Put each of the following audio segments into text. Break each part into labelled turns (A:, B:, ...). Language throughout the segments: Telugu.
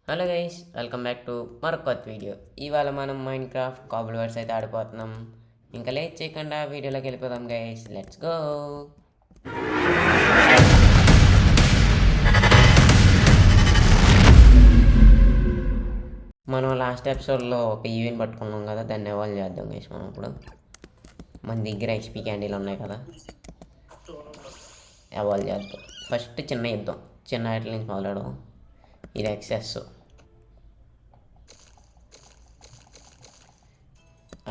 A: Hello guys, welcome back to మరొక కొత్త వీడియో. ఇవాళ మనం మైండ్ క్రాఫ్ట్ కాబుల్ వర్డ్స్ అయితే ఆడిపోతున్నాం. ఇంకా లేట్ చేయకుండా వీడియోలోకి వెళ్ళిపోదాం గైస్, లెట్స్ గో. మనం లాస్ట్ ఎపిసోడ్లో ఒక ఈవెంట్ పట్టుకున్నాం కదా, దాన్ని ఎవాల్వ్ చేద్దాం గైస్. మనం ఇప్పుడు మన దగ్గర హెచ్పి క్యాండీలు ఉన్నాయి కదా, ఎవాల్వ్ చేద్దాం. ఫస్ట్ చిన్న యుద్ధం, చిన్న వాటి నుంచి మొదలెడదాం. ఇది ఎక్సెస్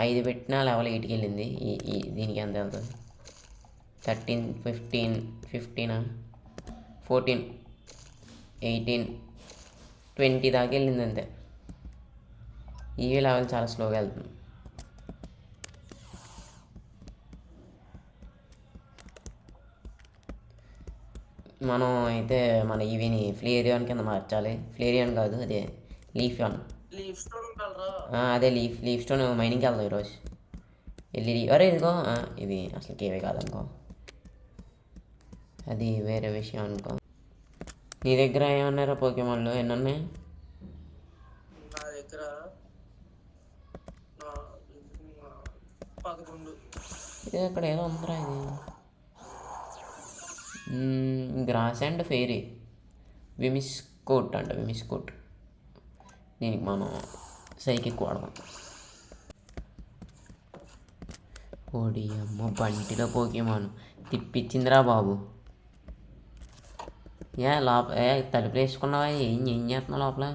A: 5 పెట్టినా లెవెల్ 8కి వెళ్ళింది. దీనికి ఎంత వెళ్తుంది? 13, 15, 15, 14, 18, 20 దాకా వెళ్ళింది అంతే. ఈవీ లెవెల్ చాలా స్లోగా వెళ్తుంది. మనం అయితే మన ఈవీని ఫ్లేరియాన్ కింద మార్చాలి. ఫ్లేరియాన్ కాదు, అదే లీఫాన్. అదే లీఫ్ స్టోన్ మైనింగ్కి వెళ్దాం ఈరోజు. వెళ్ళి అరే ఇదిగో, ఇది అసలు కేవే కాదనుకో, అది వేరే విషయం అనుకో. నీ దగ్గర ఏమన్నారా పోకేమాన్లు ఎన్ని ఉన్నాయి?
B: నా దగ్గర 11.
A: ఇది అక్కడ ఏదో ఉందిరా, ఇది గ్రాస్ అండ్ ఫెయిరీ విమిస్కోట్ అంట. విమిస్కోట్ దీనికి మనం సైకిక్ వాడదాం. ఓడి అమ్మ, బంటిలో పోకేమాను తిప్పించిందిరా బాబు. తలుపులు వేసుకున్నావా? ఏం చేస్తున్నావు లోపల?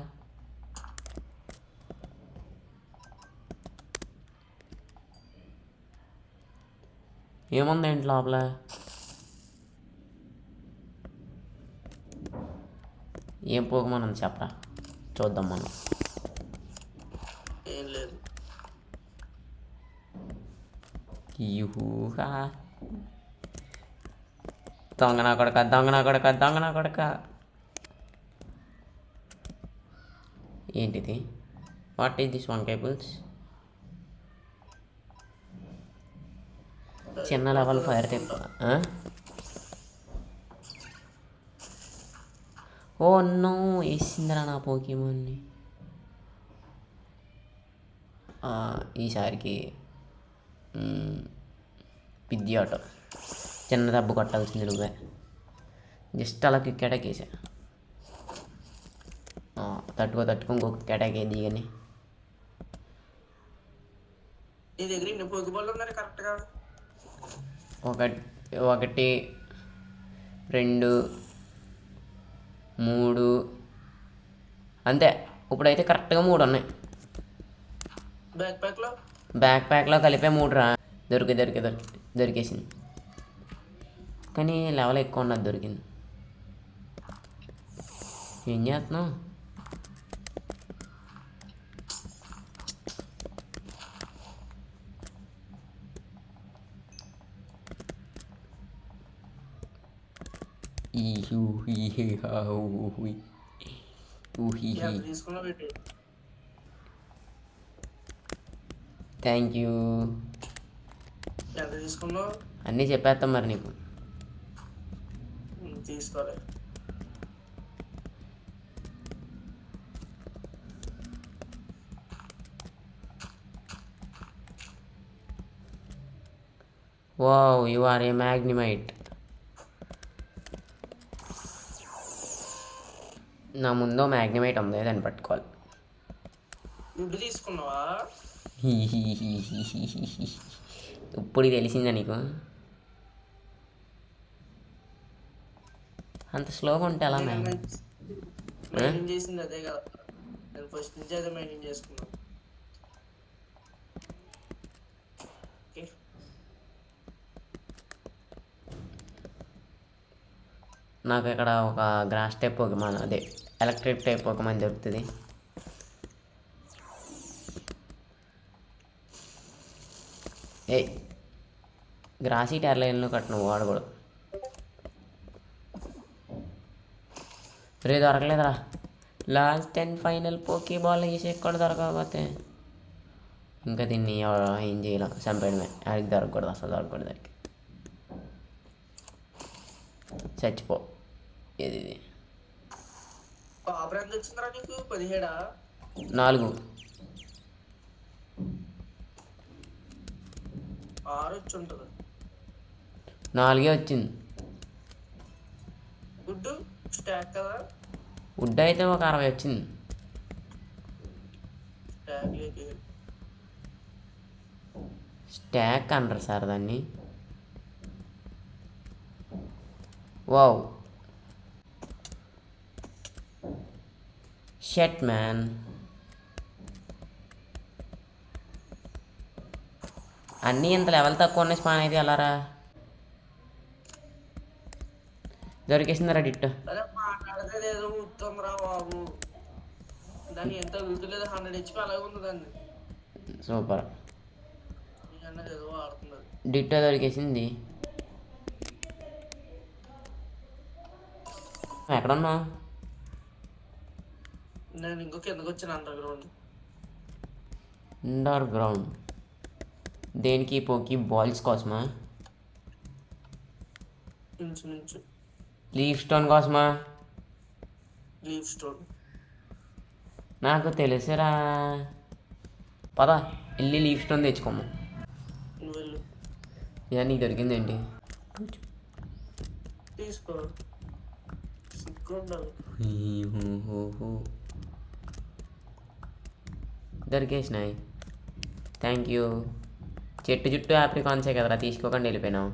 A: ఏముంది ఏంటి లోపల? ఏం పోకమని చెప్పరా, చూద్దాం మనం.
B: ఏం లేదు.
A: యూహా, దొంగనా కొడక. ఏంటిది? వాట్ ఈస్ దిస్ వంకాయ పుల్స్? చిన్న level fire type. Oh no, వేసిందిరా నా పోకేమాన్ని. ఈసారికి పిద్ది ఆటో చిన్న దెబ్బ కొట్టాల్సింది నువ్వే. జస్ట్ అలా క్విక్ అటాక్ వేసా. తట్టుకో ఇంకొక అటాక్ అయింది. కానీ
B: నీ దగ్గర ఇన్ని పొగిబాళ్ళు ఉన్నాయి కరెక్ట్గా.
A: 1, 2, 3 అంతే. ఇప్పుడైతే కరెక్ట్గా 3 ఉన్నాయి. బ్యాక్ ప్యాక్లో కలిపే 3 రా. దొరికేసింది. కానీ లెవెల్ ఎక్కువ ఉన్నది దొరికింది. ఏం చేస్తున్నావు? Thank you.
B: ఎంత తీసుకున్నావు?
A: అన్నీ చెప్పేస్తాం మరి నీకు.
B: తీసుకోలే.
A: వావ్, యు ఆర్ ఏ మ్యాగ్నిమైట్. నా ముందు మ్యాగ్నిమైట్ ఉంది, దాన్ని పట్టుకోవాలి.
B: వుడ్ తీసుకున్నావా?
A: ఇప్పుడు తెలిసిందా నీకు? అంత స్లోగా ఉంటే ఎలా
B: మెయింటైన్ చేసింది అదే కదా. నేను ఫస్ట్ నుంచి అదే మెయింటైన్ చేసుకున్నాను.
A: నాకు ఇక్కడ ఒక గ్రాస్ టైప్ పోకేమాన్, అదే ఎలక్ట్రిక్ టైప్ పోకేమాన్ దొరుకుతుంది. గ్రాసీ టెర్లైన్లో కట్టిన వాడకూడదు. రే దొరకలేదురా. Last and final poke ball వేసి ఎక్కడ దొరకకపోతే ఇంకా దీన్ని ఏం చేయలేం, చంపేయడమే. ఆడికి దొరకకూడదు, అసలు దొరకకూడదు దానికి. చచ్చిపో. ఇది
B: కాపర్ ఎంత వచ్చిందిరా నీకు 17?
A: 4.
B: 6 వచ్చి ఉంటుంది.
A: 4 వచ్చింది.
B: గుడ్డు స్టాక్ కదా,
A: వుడ్ అయితే ఒక 60 వచ్చింది.
B: స్టాక్ లేకి
A: స్టాక్ అంటారు సార్ దాన్ని. Wow, shut man. అన్నీ ఇంత లెవెల్ తక్కువ ఉన్న స్పాన్ అయితే ఎలారా? దొరికేసిందిరా డిట్.
B: అరే మాట్లాడితే లేదు ఉత్తమరా బాబు, దాన్ని ఎంత విడుదలేదు 100 HP అలాగే ఉంది దాన్ని.
A: సూపర్.
B: నీకన్నా ఏదో వాడుతున్నది.
A: డిట్టో దొరికేసింది. ఎక్కడున్నావు?
B: నేను ఇంకో కిందకు వచ్చాను అండర్ గ్రౌండ్.
A: అండర్ గ్రౌండ్ దేనికి? పోకి బాల్స్ కోసమా?
B: ఇంచుమించు
A: లీఫ్ స్టోన్ కోసమా?
B: లీఫ్ స్టోన్
A: నాకు తెలుసురా. పద వెళ్ళి లీఫ్ స్టోన్ తెచ్చుకోము.
B: నువ్వు వెళ్ళు
A: ఇక నీకు దొరికిందేంటి?
B: తీసుకో, సిగ్గు ఉండాలి.
A: దొరికేసినాయి. Thank you. చెట్టు చుట్టూ ఆప్రికాన్సే కదరా, తీసుకోకుండా వెళ్ళిపోయినావు.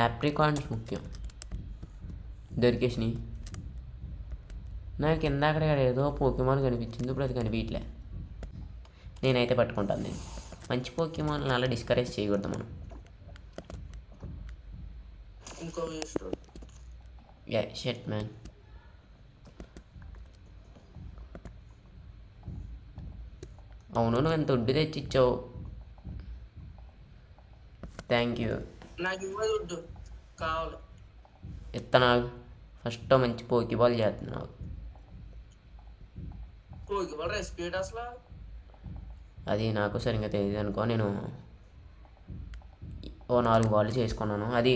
A: ఆప్రికాన్స్ ముఖ్యం. దొరికేసినాయి. నాకు కింద అక్కడ ఏదో పోకిమాన్ కనిపించింది, ఇప్పుడు అది కనిపించలే. నేనైతే పట్టుకుంటాను. నేను మంచి పోకిమాన్ అలా డిస్కరేజ్ చేయకూడదు మనం.
B: ఇంకో స్టోన్.
A: Shut man. అవును, నువ్వు ఎంత దుడ్డు తెచ్చిచ్చావు. Thank you.
B: నాకు ఇవ్వదు వద్దు, కావాలి.
A: ఇత్తనాగు. ఫస్ట్ మంచి పోకీబాల్ చేస్తున్నావు.
B: పోకి వాళ్ళు రెసిపీ అసలు
A: అది నాకు సరిగ్గా తెలియదు అనుకో. నేను ఓ 4 బాల్ చేసుకున్నాను. అది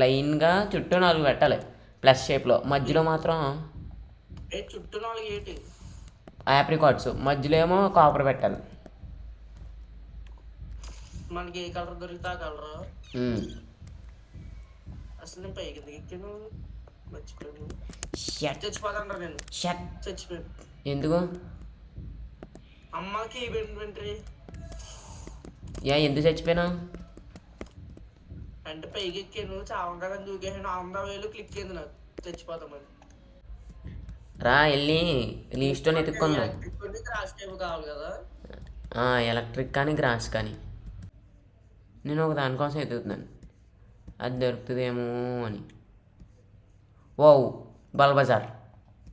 A: లైన్గా చుట్టూ 4 పెట్టాలి ప్లస్ షేప్లో. మధ్యలో మాత్రం
B: చుట్టూ 4 ఏంటి?
A: ఆప్రికాట్స్, మధ్యలో ఏమో కాపర్ పెట్టాలి.
B: మనకి ఏ కలర్ దొరికితే ఆ కలర్. అసలు నేను పైకి ఎందుకు ఎక్కాను? మర్చిపోయాను. చచ్చిపోతాను నేను. చచ్చిపోయాను.
A: ఎందుకు?
B: అమ్మకి ఇన్వెంటరీ.
A: ఎందుకు చచ్చిపోయినావు?
B: అంటే పైకి ఎక్కాను, చావకాలని దూకేసాను. 100,000 క్లిక్ అయింది నాకు, చచ్చిపోతామని.
A: రా వెళ్ళి లీఫ్ స్టోన్ ఎత్తుక్కుందాం.
B: గ్రాస్ టైప్ కావాలి కదా.
A: ఎలక్ట్రిక్ కానీ గ్రాస్ కానీ. నేను ఒక దానికోసం ఎదుగుతున్నాను, అది దొరుకుతుందేమో అని. వావ్, బల్బజార్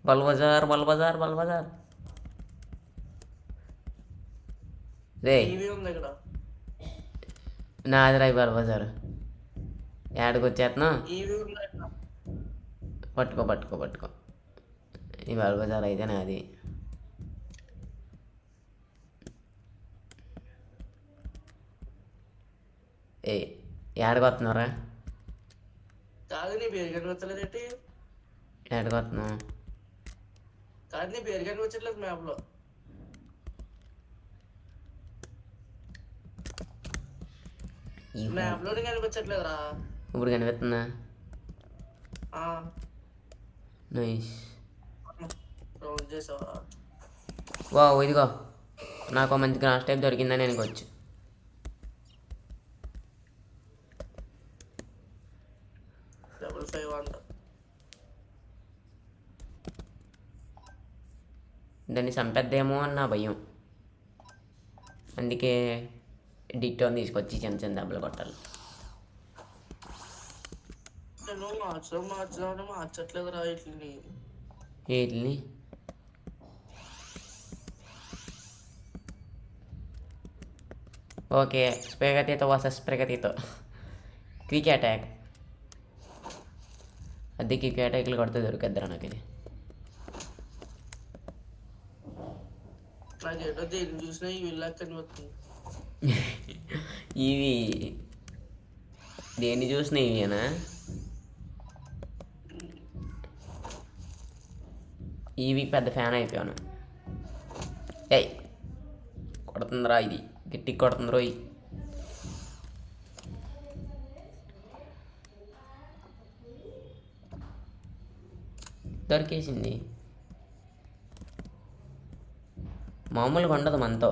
A: బల్బజార్ బల్బజార్ బల్బజార్. రే
B: టీవీ ఉంది ఇక్కడ.
A: నాది రాయి బల్బజార్. ఏడకి వచ్చేస్తున్నా?
B: టీవీ ఉంది ఇక్కడ.
A: పట్టుకో పట్టుకో పట్టుకో. ఈ బల్బజార్ అయితే నాది. ఏడకి వస్తున్నారా?
B: కాదు నీ పేరు కనిపించలేదేంటి?
A: ఏడకి వస్తున్నావు?
B: కాదు నీ పేరు కనిపించట్లేదు మ్యాప్ లో. మ్యాప్ లో కనిపించట్లేదురా.
A: ఇప్పుడు కనిపిస్తుందా? నైస్.
B: రౌండ్ చేసావా?
A: వావ్, ఇదిగో నాకు మంచి గ్రాస్ టైప్ దొరికిందని అనుకోవచ్చు.
B: డబుల్ 5 అంట.
A: దాన్ని చంపేద్దేమో అని నా భయం. అందుకే డిట్టోని తీసుకొచ్చి చిన్న చిన్న దెబ్బలు కొట్టాలి.
B: నేను మార్చడం మార్చట్లేదురా వీటిని.
A: వీటిని ఓకే. స్ప్రేగతీతో వర్సెస్ స్ప్రేగతీతో క్విక్ అటాక్. అది క్విక్ అటాక్లు కొడితే దొరికిద్దరా నాకు ఇది.
B: నాకేటో దేని చూసినా ఈ వీళ్ళకి కనిపిస్తుంది.
A: ఇవి దేన్ని చూసినా ఇవేనా? ఈ వీక్ పెద్ద ఫ్యాన్ అయిపోయాను. ఏయ్ కొడుతుందిరా, ఇది గట్టిగా కొడుతుంది రోయ్. దొరికేసింది. మామూలుగా ఉండదు మనతో.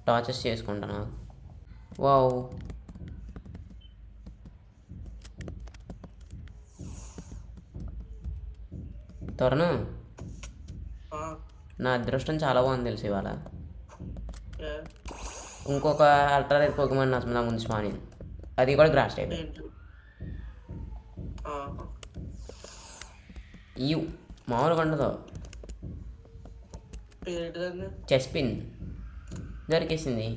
A: టార్చర్స్ చేసుకుంటాను. వావ్, త్వరను నా అదృష్టం చాలా బాగుంది తెలుసు ఇవాళ. ఇంకొక అల్ట్రా రేర్ పోకేమాన్ నా ముందు స్పాన్ అయింది. అది కూడా గ్రాస్ టైప్. యూ మామూలుగా ఉండదు. చెస్పిన్ దొరికేసింది.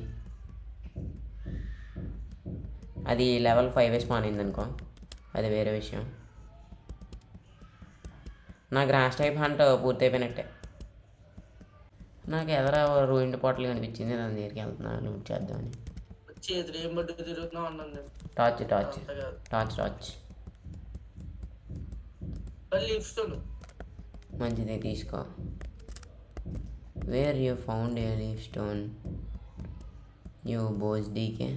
A: అది లెవెల్ 5 స్పాన్ అయింది అనుకో, అది వేరే విషయం. నా గ్రాస్ టైప్ హంట్ పూర్తి అయిపోయినట్టే. నాకు ఎదర రూయిండ్ పోటలు కనిపించింది, దాని దగ్గరికి వెళ్తున్నాను లూట్ చేద్దామని. టార్చ్ టార్చ్ టార్చ్ టార్చ్ మంచిది తీసుకో. Where you found a leaf stone you boss DK,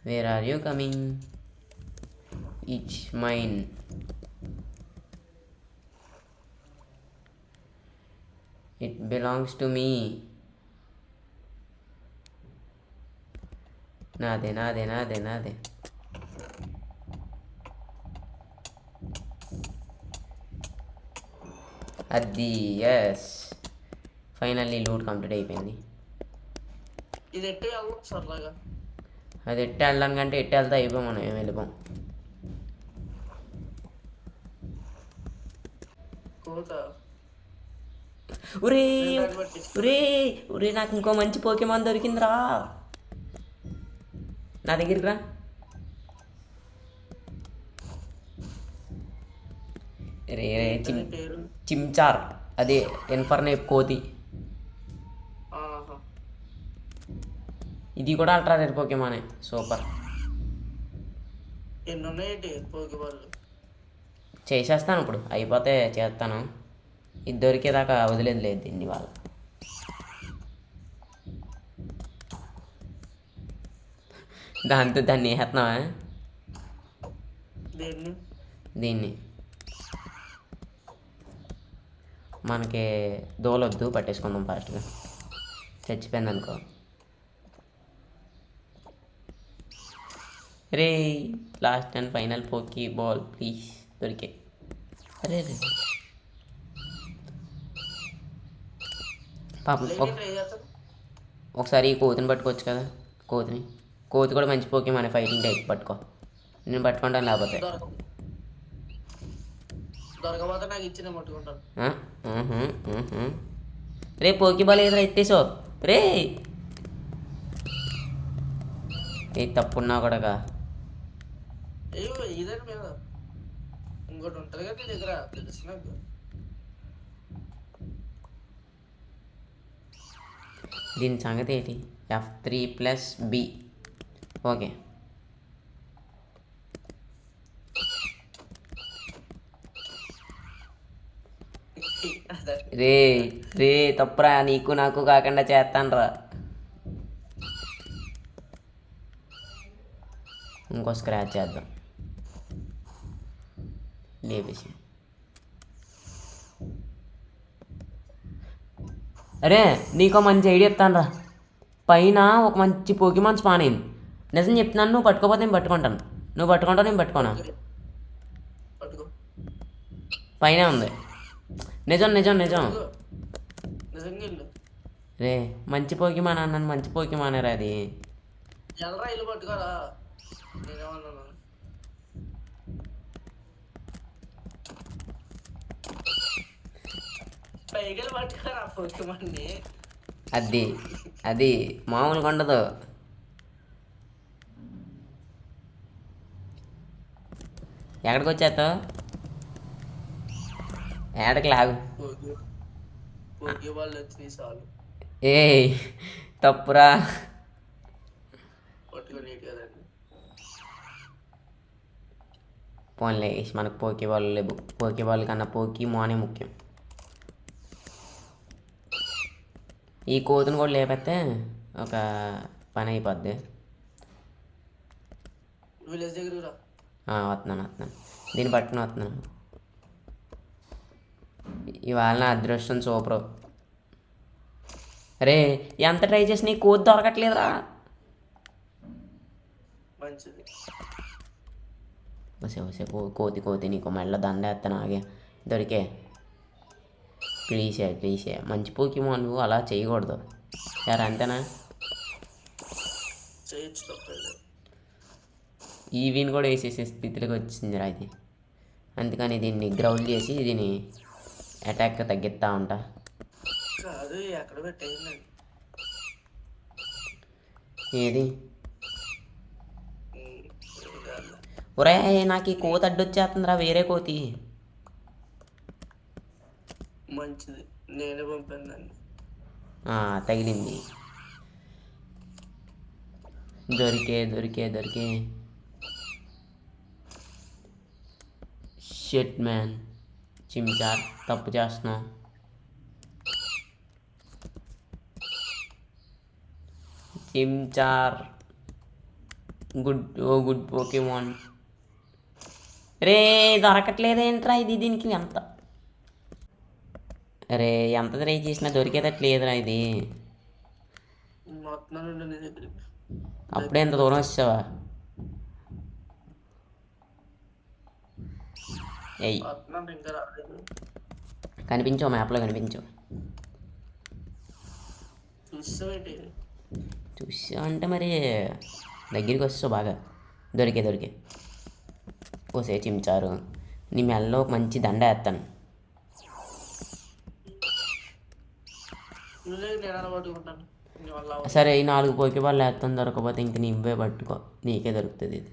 A: where are you coming? It's mine. It belongs to me. నాదే నాదే నాదే నాదే. అది ఎస్, ఫైనల్లీ లూట్ కంప్లీట్ అయిపోయింది. అది ఎట్టు వెళ్ళడానికంటే ఎట్టు వెళ్తే అయిపోయాం, మనం ఏం వెళ్ళిపోం. ఒరే ఒరే ఒరే, నాకు ఇంకో మంచి పోకేమాన్ దొరికిందిరా. నా దగ్గరికి రా. రే రే చిమ్చార్, అదే ఇన్ఫర్నేప్ కోతి. ఇది కూడా అల్ట్రా రేర్ పోకేమానే, సూపర్. చేసేస్తాను ఇప్పుడు, అయిపోతే చేస్తాను. ఇది దొరికేదాకా వదిలేదు లేదు దీన్ని వాళ్ళ. దాంతో దాన్ని వేస్తున్నావా? దీన్ని మనకి దోలొద్దు, పట్టేసుకుందాం ఫాస్ట్గా. చచ్చిపోయింది అనుకో. రే last and final poke ball please దొరికే. అరే రే పాపం, ఒకసారి ఈ కోతిని పట్టుకోవచ్చు కదా. కోతి కూడా మంచి పోకేమాన్, ఫైటింగ్ టైప్. పట్టుకో, నేను పట్టుకుంటాను. లేకపోతే రే పోకీబాల్ ఎదురు ఎత్తేసో రే. ఏ తప్పున్నా కూడా
B: ఇంకోటి ఉంటుంది కదా నీ దగ్గర, తెలిసిన
A: దీని సంగతి ఏంటి? F3+B. ఓకే, రే రే తప్పురా, నీకు నాకు కాకుండా చేస్తాను రా. ఇంకో స్క్రాచ్ చేద్దాం లేపేసి. అరే నీకో మంచి ఐడియా ఇస్తాను రా. పైన ఒక మంచి పోకేమాన్ స్పాన్ అయింది. నిజం చెప్తున్నాను, నువ్వు పట్టుకోపోతే నేను పట్టుకుంటాను. నువ్వు పట్టుకుంటావు, నేను పట్టుకోనా? పైన ఉంది. నిజం నిజం నిజం రే, మంచి పోకేమాన్ అన్నాను, మంచి పోకేమానేరా అది. అది అది మామూలుగా ఉండదు. ఎక్కడికి వచ్చేస్తావు? ఏడకి లాగు. ఏ తప్పురా. పోన్లే మనకు పోకేబాల్ లేవు. పోకేబాల్ కన్నా పోకీమానే ముఖ్యం. ఈ కోతిని కూడా లేకపోతే ఒక పని అయిపోద్ది.
B: విలేజ్ దగ్గర
A: వస్తున్నాను దీన్ని పట్టుకుని వస్తున్నాను. ఇవాళ నా అదృష్టం సూపరు. అరే ఎంత ట్రై చేసి నీ కోతి దొరకట్లేదురా.
B: మంచిది.
A: వసే కోతి నీకు మెళ్ళ దండేస్తాను ఆగే దొరికే. ప్లీజే మంచి పోకిమో నువ్వు అలా చేయకూడదు సార్. అంతేనా?
B: చేయొచ్చు, తప్పలేదు.
A: ఈవిని కూడా వేసేసే స్థితిలోకి వచ్చిందిరా ఇది. అందుకని దీన్ని గ్రౌండ్ చేసి దీన్ని అటాక్ తగ్గిస్తూ ఉంటా.
B: కాదు ఎక్కడ పెట్టేయండి.
A: ఏది ఒరే నాకు ఈ కోతి అడ్డొచ్చేస్తుందిరా, వేరే కోతి.
B: మంచిది, నేనే పంపాను.
A: తగిలింది. దొరికే షిట్ మ్యాన్. చిమ్చార్ తప్పు చేస్తున్నావు. చిమ్చార్ గుడ్ పోకేమాన్. రే దొరకట్లేదేంట్రా ఇది. దీనికి ఎంత ట్రై చేసినా దొరికేదట్లేదురా ఇది. అప్పుడే ఎంత దూరం వచ్చావా? ఎయ్ కనిపించావు, మ్యాప్లో కనిపించావు. చూసావు అంటే మరి దగ్గరికి వస్తావు బాగా. దొరికే ఓసే చిమ్చారు. నీ మెల్లో ఒక మంచి దండ వేస్తాను. సరే ఈ 4 పోకేబాల్ వేస్తాను. దొరకకపోతే ఇంక నువ్వే పట్టుకో, నీకే దొరుకుతుంది ఇది.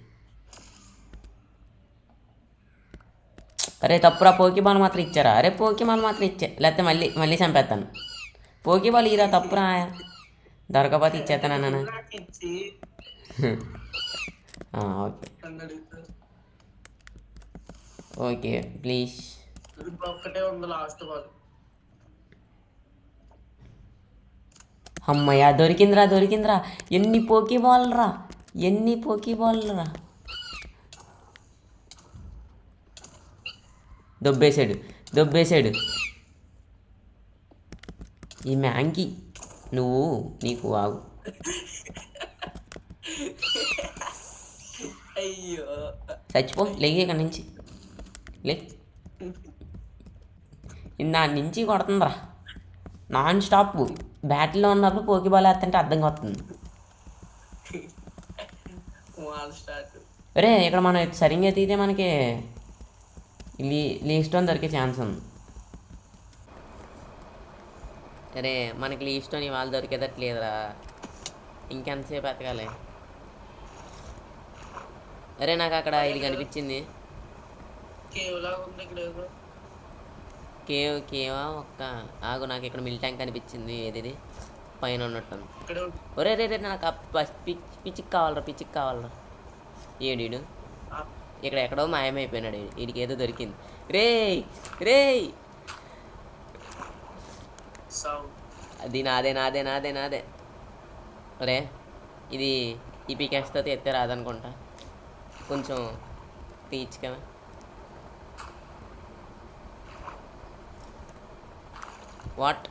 A: అరే తప్పురా, పోకేబాల్ మాత్రం ఇచ్చారా? అరే పోకేబాల్ మాత్రం ఇచ్చా, లేకపోతే మళ్ళీ చంపేస్తాను. పోకేబాల్ ఇరా, తప్పురా. దొరకకపోతే ఇచ్చేస్తాను నాన్న. Okay please. అమ్మయ్య దొరికిందిరా. ఎన్ని పోకేబాల్ రా. దొబ్బేసాడు ఈ మ్యాంకి. నీకు ఆగు.
B: అయ్యో
A: చచ్చిపో, లేగే ఇక్కడి నుంచి. దాని నుంచి కొడుతుందిరా నాన్ స్టాప్. బ్యాటిల్లో ఉన్నప్పుడు పోకేబాల్ వేస్తుంటే అర్థం కొడుతుంది. అరే ఇక్కడ మనం సరిగ్గా తీస్తే మనకి లీస్టోన్ దొరికే ఛాన్స్ ఉంది. అరే మనకి లీస్టోన్ ఇవాళ దొరికేదట్లేదురా. ఇంకెంతసేపు ఎతకాలి? అరే నాకు అక్కడ ఇది కనిపించింది. కేవా ఒక్క ఆగు. నాకు ఇక్కడ మిల్ ట్యాంక్ కనిపించింది. ఏది పైన ఉన్నట్టు. ఒరే నాకు పిచ్చికి కావాలరా. ఏడు ఇక్కడ ఎక్కడో మాయమైపోయినాడు. వీడికి ఏదో దొరికింది. రే అది నాదే. ఒరే ఇది ఈ పికెక్స్తో ఎత్తే రాదనుకుంటా. కొంచెం తీయచ్చు కదా. వాట్?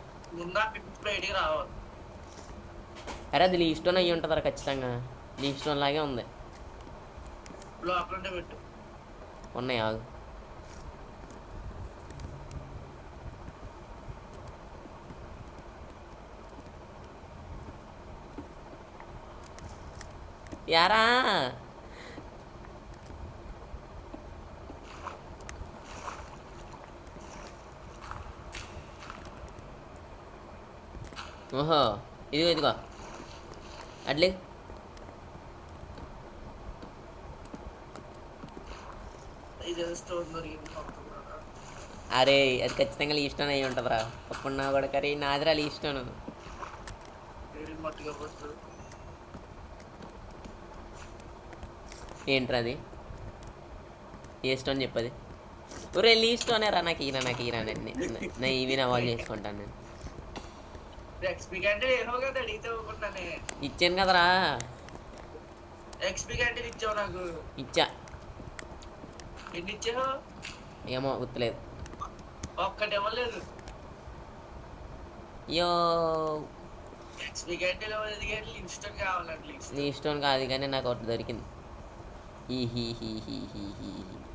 A: అరే అది లీస్టోన్ అయ్యి ఉంటుందా ఖచ్చితంగా. లీస్టోన్ లాగే ఉంది. ఉన్నాయి ఆగు. యారా ఓహో ఇదిగో అట్లే. అరే అది ఖచ్చితంగా లీస్టోన్ అయ్యి ఉంటుందిరా. అప్పుడు నా కూడా కరీ నాదిరా లీస్టోను. ఏంట్రా అది? ఏ స్టోన్ చెప్పది. ఒరే లీవ్ స్టోనే రా, నాకు ఈరా నేను ఇవి అవాయిడ్ చేసుకుంటాను నేను.
B: ఎక్స్పీ క్యాంటీన్ ఏమో కదా అడిగితే ఇవ్వకుండానే
A: ఇచ్చాను కదరా.
B: ఎక్స్పీ క్యాంటీన్ ఇచ్చావు నాకు.
A: ఇచ్చా.
B: ఎన్ని ఇచ్చావు?
A: ఏమో గుర్తులేదు.
B: ఒక్కటి ఇవ్వలేదు.
A: యో
B: ఎక్స్పీ క్యాంటీన్ ఇవ్వలేదు కానీ లిప్స్టోన్ కావాలంటే
A: లీవ్ స్టోన్ కాదు కానీ నాకు ఒకటి దొరికింది.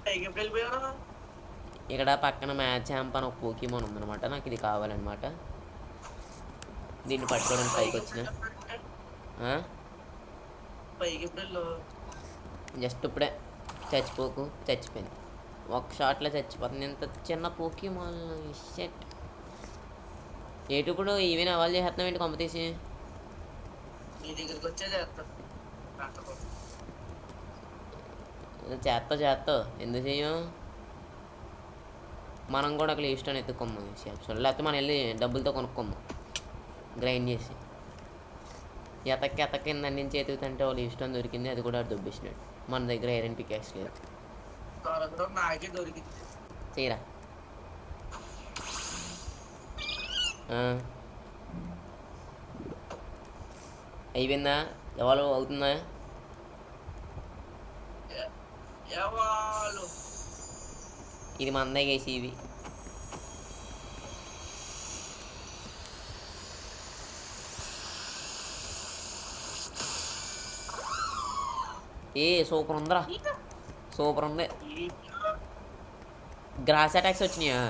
B: పైకి వెళ్ళిపోయావు.
A: ఇక్కడ పక్కన మ్యాచ్ ఛాంప్ అని ఒక పోకీమోన్ ఉందన్నమాట. నాకు ఇది కావాలన్నమాట. దీన్ని పట్టుకోవడానికి పైకి వచ్చిన.
B: పైకి వెళ్ళు.
A: జస్ట్ ఇప్పుడే చచ్చిపోకు, చచ్చిపోయింది. ఒక షాట్లో చచ్చిపోతుంది. ఇంత చిన్న పోకీమోన్. షెట్. ఏటు ఇప్పుడు ఈవెన్ అవాల్ చేస్తున్నాం ఏంటి కొంప తీసి?
B: నీ దగ్గరికి వచ్చే చేస్తాను.
A: చేస్తావు ఎందుకు చెయ్యం? మనం కూడా అక్కడ ఇష్టం ఎత్తుకోము షాప్స్లో, లేకపోతే మనం వెళ్ళి డబ్బులతో కొనుక్కోము గ్రైండ్ చేసి. ఎతక్కి నుంచి ఎతుకుతుంటే వాళ్ళు ఇష్టం దొరికింది, అది కూడా దొబ్బేసినాడు. మన దగ్గర ఐరన్ పికాక్స్ లేదు.
B: నాకే దొరికింది.
A: చేయరా. అయిపోయిందా? ఎవరు అవుతుందా? ఇది మందే కేసి ఇవి. సూపర్ ఉందిరా, సూపర్ ఉంది. గ్రాస్ అటాక్స్ వచ్చినాయా?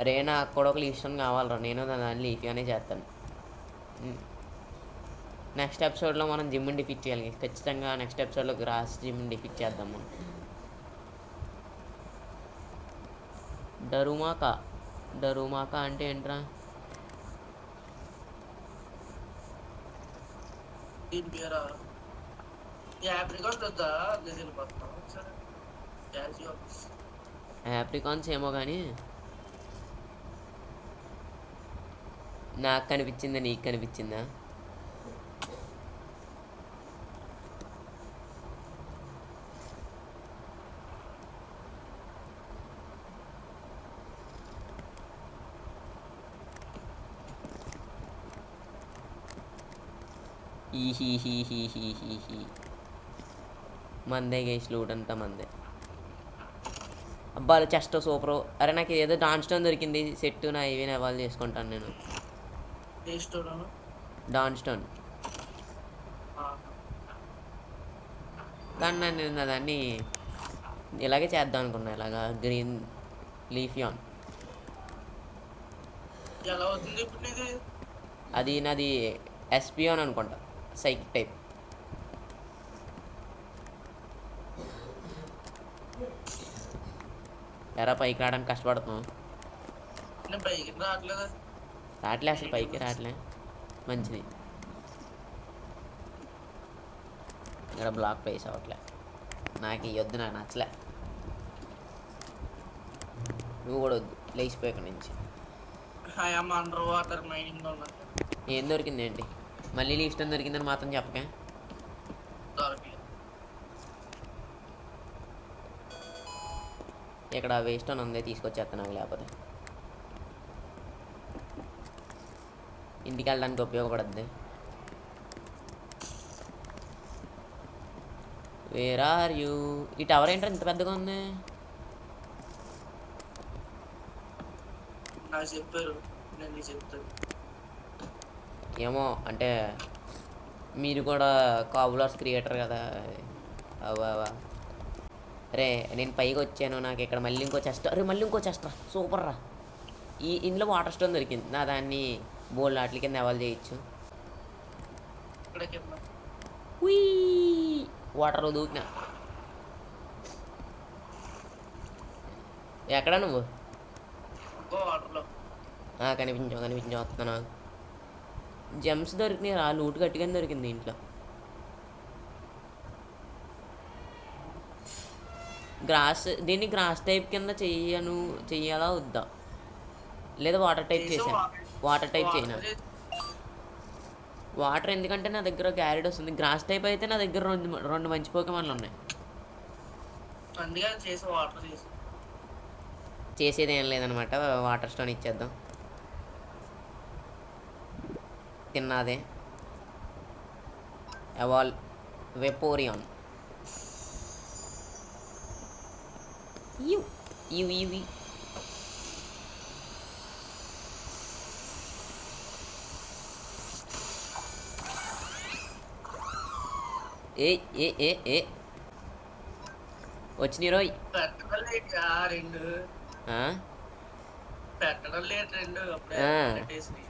A: అరే నాకు కూడా ఒక లీఫ్స్టోన్ కావాలరా. నేను దాన్ని లీఫీగానే చేస్తాను. నెక్స్ట్ ఎపిసోడ్లో మనం జిమ్ని డిఫీట్ చేయాలి ఖచ్చితంగా. నెక్స్ట్ ఎపిసోడ్లో గ్రాస్ జిమ్ని డిఫీట్ చేద్దాం మనం. డరుమాకా అంటే ఏంట్రా? యాప్రికాన్స్ ఏమో కానీ నాకు కనిపించిందా నీకు కనిపించిందా? మందే గేస్ లూట్ అంతా మందే. అబ్బాలు చెస్ట్ సూపర్. అరే నాకు ఏదో డాన్ స్టోన్ దొరికింది సెట్. నా ఇవి అవాల్ చేసుకుంటాను నేను. డాన్ స్టోన్ కానీ నేను దాన్ని ఇలాగే చేద్దాం అనుకున్నా. ఇలాగా గ్రీన్ లీఫియాన్. అది నాది ఎస్పియాన్ అనుకుంటా, సైకిక్ టైప్. ఎరా పైకి రావడానికి కష్టపడుతున్నాం. రావట్లే అసలు, పైకి రావట్లే. మంచిది. ఇక్కడ బ్లాక్ ప్లేస్ అవ్వట్లే. నాకు ఈ వద్దు, నాకు నచ్చలే. నువ్వు కూడా వద్దు, లేచిపోయి ఇక్కడ నుంచి. ఏం దొరికింది ఏంటి? మళ్ళీ లీస్టన్ దొరికిందని మాత్రం చెప్పకే. ఇక్కడ వేస్ట్ అని ఉంది, తీసుకొచ్చేస్తున్నావు. లేకపోతే ఇంటికి వెళ్ళడానికి ఉపయోగపడుద్ది. Where are you? ఈ టవర్ ఏంటో ఇంత పెద్దగా ఉంది? ఏమో అంటే మీరు కూడా కాబులర్స్ క్రియేటర్ కదా. అవా రే నేను పైకి వచ్చాను. నాకు ఇక్కడ మళ్ళీ ఇంకో చెస్ట్. అరే మళ్ళీ ఇంకో చెస్ట్ రా, సూపర్ రా. ఇందులో వాటర్ స్టోన్ దొరికింది. నా దాన్ని బోల్డ్ వాటి కింద అవాల్ చేయొచ్చు. వాటర్లో దూకినా. ఎక్కడ నువ్వు? కనిపించావు వస్తున్నా. జెమ్స్ దొరికినాయి రా, లూట్ గట్టిగానే దొరికింది ఇంట్లో. దీన్ని గ్రాస్ టైప్ కింద చెయ్యాలా వద్దా? లేదా వాటర్ టైప్ చేసాను. వాటర్ టైప్ చేయను. వాటర్ ఎందుకంటే నా దగ్గర గ్యారెడ్ వస్తుంది. గ్రాస్ టైప్ అయితే నా దగ్గర రెండు మంచి పోకేమాన్లు ఉన్నాయి.
B: అందుకే చేసి వాటర్ చేసి
A: చేసేది ఏం లేదనమాట. వాటర్ స్టోన్ ఇచ్చేద్దాం. తిన్నాదే. ఎవాల్ వెపోరియాన్. ఇవి ఏ ఏ ఏ ఏ వచ్చినాయి రోయ్.
B: పెట్టడం లేట్ రెండు
A: ఆ?
B: పెట్టడం లేట్ రెండు అప్పుడే
A: ఆ.
B: పెట్టేసి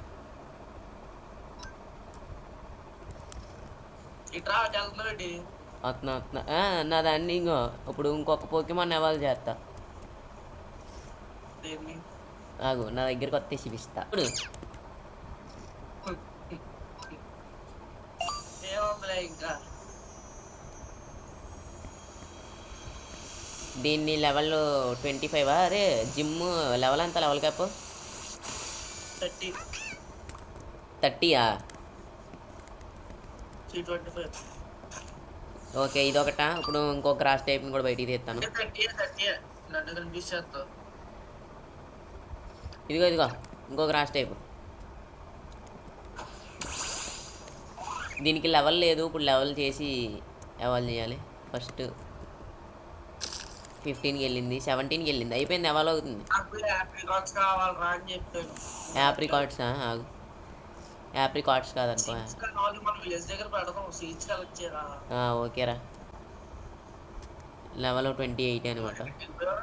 B: ఇట్రా వెళ్తున్నావు ఏంటి?
A: వస్తున్నా. నా దాన్ని ఇంకో ఇప్పుడు ఇంకొక పోకేమాన్ ఎవాల్ చేస్తా.
B: దేన్ని
A: ఆగు, నా దగ్గరికి వస్తే చూపిస్తా. ఇప్పుడు
B: ఏముందిలే ఇంకా
A: దీన్ని లెవెల్ 25. అరే జిమ్ లెవెల్ ఎంత? Level cap
B: 30
A: 30.
B: 325
A: ఓకే, ఇదొకట. ఇప్పుడు ఇంకో గ్రాస్ టైప్ని కూడా బయటికి తీస్తాను.
B: 30 నన్ను కనిపిస్తేస్తావు.
A: ఇదిగో ఇంకో గ్రాస్ టైప్. దీనికి లెవెల్ లేదు. ఇప్పుడు లెవెల్ చేసి ఎవాల్ చేయాలి. ఫస్ట్ 15కి వెళ్ళింది, 17కి వెళ్ళింది, అయిపోయింది. ఎవాల్ అవుతుంది.
B: నాకు యాప్రికాట్స్ కావాలరా అని చెప్పాను.
A: యాప్రికాట్స్ ఆగు, యాప్రికాట్స్ కాదనుకో.
B: సీడ్స్ కావాలి, మన విలేజ్ దగ్గర పెడదాం. సీడ్స్ కలెక్ట్ చేయరా.
A: ఓకేరా. లెవెల్ 28 అనమాట.
B: ఇందులో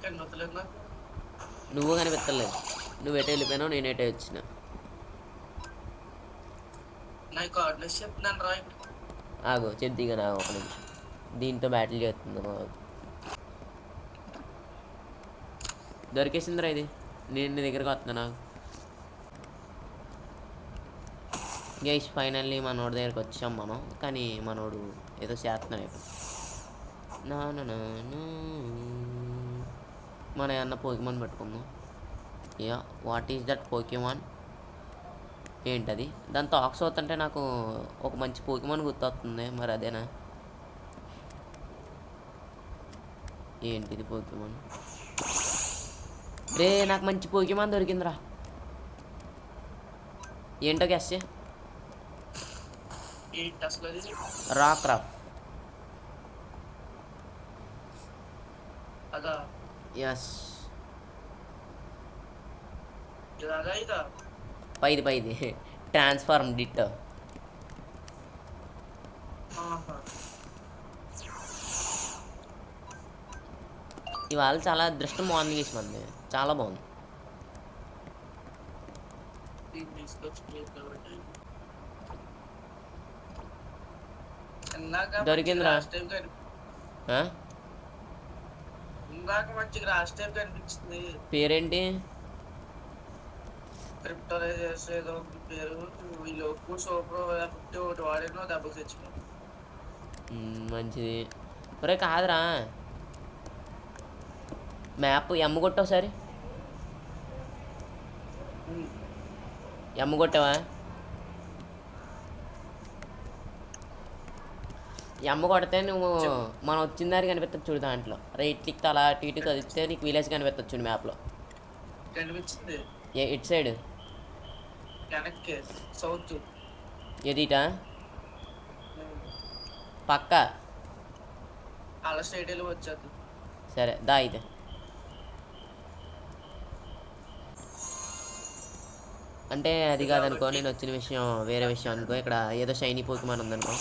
B: కనిపించలేదు నాకు.
A: నువ్వు కనిపెత్తలేదు. నువ్వు ఎటు వెళ్ళిపోయినావు, నేను ఎటే వచ్చిన.
B: నాకు కార్డ్లెస్ చెప్తున్నాను రా.
A: ఆగు చెప్దిగా నా ఒక నిమిషం. దీంతో బ్యాటిల్ చేస్తున్నాను. దొరికేసిందిరా ఇది. నేను నీ దగ్గరకు వస్తున్నాను. గైస్ ఫైనల్లీ మనోడి దగ్గరికి వచ్చాం మనం. కానీ మనోడు ఏదో చేస్తున్నాడు. నా మన ఏమన్నా పోకేమాన్ పెట్టుకుందాం. Yeah, what is that Pokemon? ఏంటది? దాంతో ఆక్స్ అవుతుంటే నాకు ఒక మంచి పోకేమాన్ గుర్తొస్తుంది. మరి అదేనా? ఏంటిది పోకేమాన్? రే నాకు మంచి పోకేమాన్ దొరికిందిరా. ఏంటో గెస్. Rock craft.
B: అదా
A: ఎస్.
B: ఇలాగా ఇదా
A: పైది ట్రాన్స్ఫార్మ్ డిట్టో. ఇవాళ చాలా అదృష్టం బాగుంది గీసి మంది. చాలా బాగుంది. దొరికిందిరా.
B: ఇందాక మంచి గ్రాస్ టైప్ కనిపించింది.
A: పేరేంటి?
B: క్రిప్టోలైజర్స్ ఏదో పేరు. వీళ్ళు సూపర్ 50 ఒకటి వాడేనో డబ్బులు తెచ్చుకో.
A: మంచిది. ఒరే కాదురా, మ్యాప్ ఎమ్మ కొట్టావు ఒకసారి. ఎమ్మ కొట్టావా? ఎమ్మ కొడితే నువ్వు మనం వచ్చిన దారి కనిపిస్తుంది చూడు. దాంట్లో రైట్ క్లిక్ అలా టీటీ కదిలితే నీకు విలేజ్ కనిపిస్తుంది చూడు మ్యాప్లో.
B: కనిపించింది
A: ఇటు సైడ్
B: వెనక్కి సౌత్.
A: ఎదిటా పక్క
B: అలా సైడ్ వెళ్ళి వచ్చేది.
A: సరే దా అయితే. అంటే అది కాదనుకో, నేను వచ్చిన విషయం వేరే విషయం అనుకో. ఇక్కడ ఏదో షైనీ పోకేమాన్ ఉందనుకో.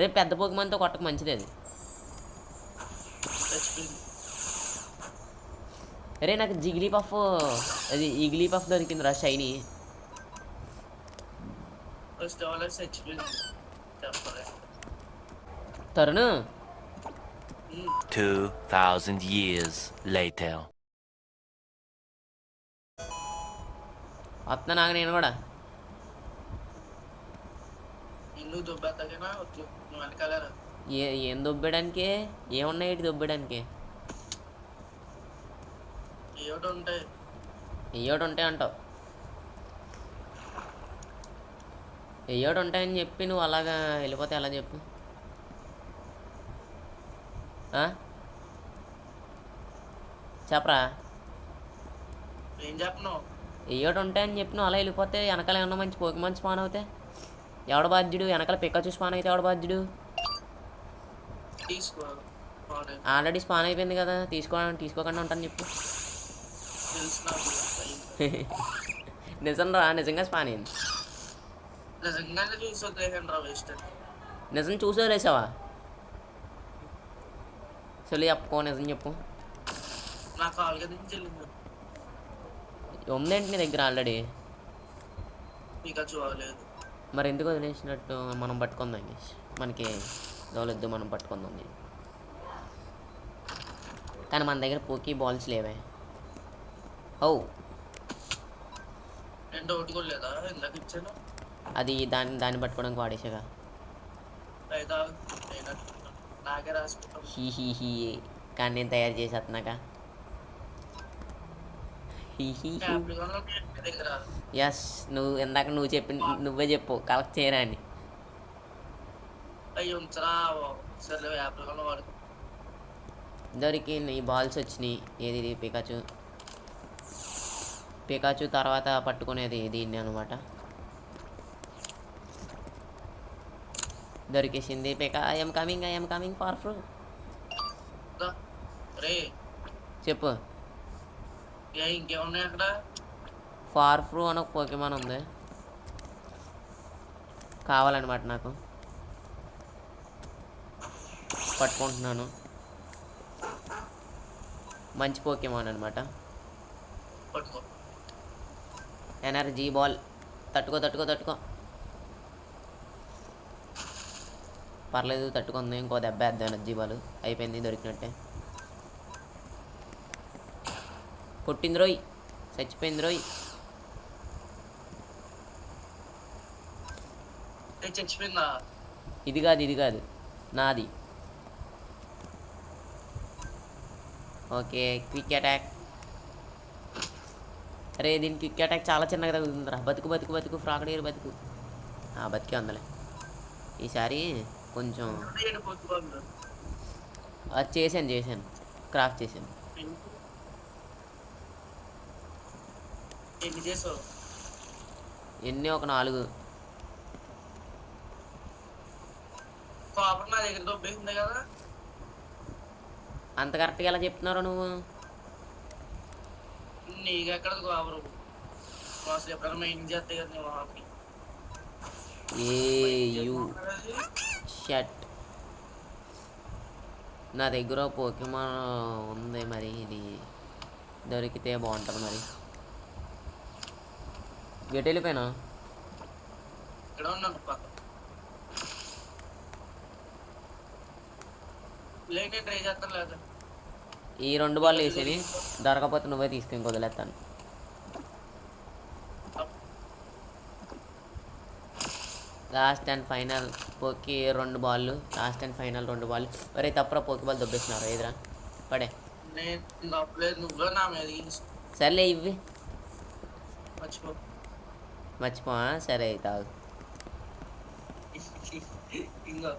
A: రేపు పెద్ద పోకేమాన్తో కొట్టక మంచిది అది. అరే నాకు జిగ్లీ పఫ్, అది ఈగ్లీ పఫ్ దొరికిందిరా షైనీ. Tarun
C: 2000 years later.
A: వస్తున్నా నాకు నేను కూడా. ఏం దొబ్బడానికి? ఏమున్నాయి ఇటు దొబ్బడానికి? ఏయోటి ఉంటాయి అంటావు. ఏయోడు ఉంటాయని చెప్పి నువ్వు అలాగా వెళ్ళిపోతే ఎలా చెప్పు? ఆ? చెప్పరా?
B: ఏం చెప్పను?
A: ఏయోడు ఉంటాయని చెప్పి నువ్వు అలా వెళ్ళిపోతే వెనకాల ఏమన్నా మంచి పోకిమాన్ స్పాన్ అవుతాయి. ఎవడ బాధ్యుడు? వెనకాల పికాచు స్పాన్ అయితే ఎవడ బాధ్యుడు?
B: తీసుకో. వాడే.
A: ఆల్రెడీ స్పాన్ అయిపోయింది కదా, తీసుకోకుండా ఉంటాను చెప్పు.
B: తెలుసు నాకు.
A: నిజం రా, నిజంగా స్పాన్ అయింది.
B: నిజంగానే చూసి వదిలేసాను రా వేస్ట్ అని.
A: నిజం చూసి వదిలేసావా? సొల్లి చెప్పుకో, నిజం చెప్పు.
B: నా కాల్ కింద నుంచి వెళ్ళింది.
A: ఉందేంటి నీ దగ్గర ఆల్రెడీ?
B: పికాచు అవ్వలేదు.
A: మరి ఎందుకు వదిలేసినట్టు? మనం పట్టుకుందాం గేష్, మనకి దోలొద్దు, మనం పట్టుకుందాం దీన్ని. కానీ మన దగ్గర పోకీ బాల్స్ లేవే. ఓ,
B: నేను డౌట్ కూడా లేదా ఇందాక ఇచ్చాను.
A: అది దాన్ని పట్టుకోవడానికి వాడేసాగా.
B: లేదా నేను నాకే రాసుకుంటాను.
A: హీ కానీ నేను తయారు చేసేస్తున్నాక.
B: యాప్లికాన్లో మీ దగ్గర
A: ఎస్, ఇందాక నువ్వే చెప్పు కలెక్ట్ చేయరా అని.
B: అయ్యి ఉంచరా సరే యాప్లికాన్లో వాడుకో.
A: దొరికి ఈ బాల్స్ వచ్చినాయి. ఏది ఇది? పికాచు తర్వాత పట్టుకునేది దీన్ని అనమాట. దొరికేసింది పికా. ఐఎమ్ కమింగ్ ఫార్ ఫ్రూ.
B: రే
A: చెప్పు.
B: ఇంకేమున్నాయి అక్కడ?
A: ఫార్ ఫ్రూ అని ఒక పోకేమాన్ ఉంది, కావాలన్నమాట నాకు. పట్టుకుంటున్నాను. మంచి పోకేమాన్ అనమాట.
B: పట్టుకో.
A: Energy ball. తట్టుకో. పర్లేదు, తట్టుకుంది. ఇంకో దెబ్బ వేద్దాం. ఎనర్జీ బాల్ అయిపోయింది, దొరికినట్టే. కొట్టింది రోయ్, చచ్చిపోయింది రోయ్.
B: చచ్చిపోయిందా?
A: ఇది కాదు నాది. Okay, quick attack. అరే దీని క్విక్ అటాక్ చాలా చిన్నగా తగ్గుతుందిరా. బతుకు ఫ్రాకడీరు బతుకు. బతికే ఉందలే. ఈసారి కొంచెం అది చేశాను, క్రాఫ్ట్ చేశాను.
B: ఎన్ని చేసావు?
A: ఎన్ని? ఒక 4.
B: కాపర్ నా దగ్గర దొబ్బేసింది కదా.
A: అంత కరెక్ట్గా ఎలా చెప్తున్నారో నువ్వు?
B: నీకెక్కడ కాపరు? అసలు ఎప్పుడైనా మెయిన్ చేస్తాయి కదా నీ వాకి.
A: షట్. నా దగ్గర పోకేమాన్ ఉంది, మరి ఇది దొరికితే బాగుంటుంది. మరి గెట్ వెళ్ళిపోయినా
B: ఇక్కడ ఉన్నాను పక్క. లేక నేను ట్రై చేస్తాను. లేదా
A: ఈ 2 బాల్ వేసేవి దొరకపోతే నువ్వే తీసుకుని వదిలేస్తాను. లాస్ట్ అండ్ ఫైనల్ పోకి 2 బాళ్ళు. ఒరే తప్పురా, పోకి బాల్ దొబ్బేస్తున్నారు. ఏదిరా పడే.
B: నేను తప్పలేదు, నువ్వే నా మీద
A: సర్లే ఇవి
B: మర్చిపో.
A: సరే అయితే
B: ఇంకో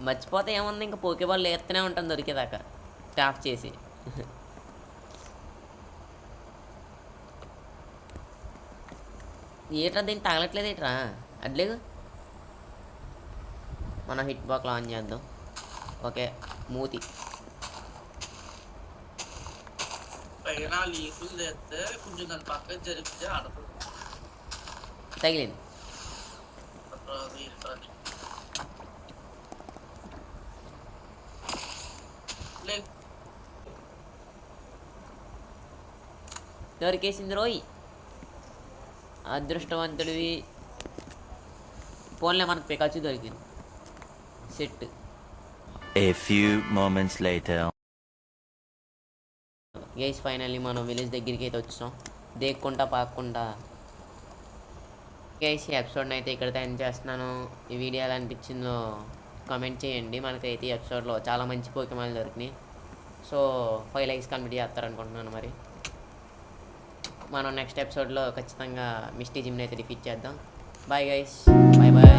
A: మర్చిపోతే ఏముంది, ఇంకా పోకే బాల్ వేస్తూనే ఉంటాను దొరికేదాకా క్రాఫ్ట్ చేసి. ఏట్రా దీనికి తగలట్లేదు ఏట్రా? అడ్లేదు. మనం హిట్ బాక్స్ ఆన్ చేద్దాం. ఓకే, మూతి
B: పైన లీఫులు తెస్తే కొంచెం దాని పక్కన జరిపితే ఆడుతుంది.
A: తగిలింది. దొరికేసింది రోయ్, అదృష్టవంతుడివి. పోన్లే, మనకు పికాచు దొరికింది. Set.
C: A few moments later.
A: Guys finally మనం విలేజ్ దగ్గరికి అయితే వచ్చాం, దేక్కుంటా పాక్కుంటా. గైస్ ఈ ఎపిసోడ్ని అయితే ఇక్కడితో ఎండ్ చేస్తున్నాను. ఈ వీడియో ఎలా అనిపించిందో కామెంట్ చేయండి. మనకైతే ఈ ఎపిసోడ్లో చాలా మంచి పోకేమాన్లు దొరికినాయి. సో 5 లైక్స్ కంప్లీట్ చేస్తారనుకుంటున్నాను. మరి మనం నెక్స్ట్ ఎపిసోడ్లో ఖచ్చితంగా మిస్టీ జిమ్ని అయితే డిఫీట్ చేద్దాం. Bye guys, bye bye.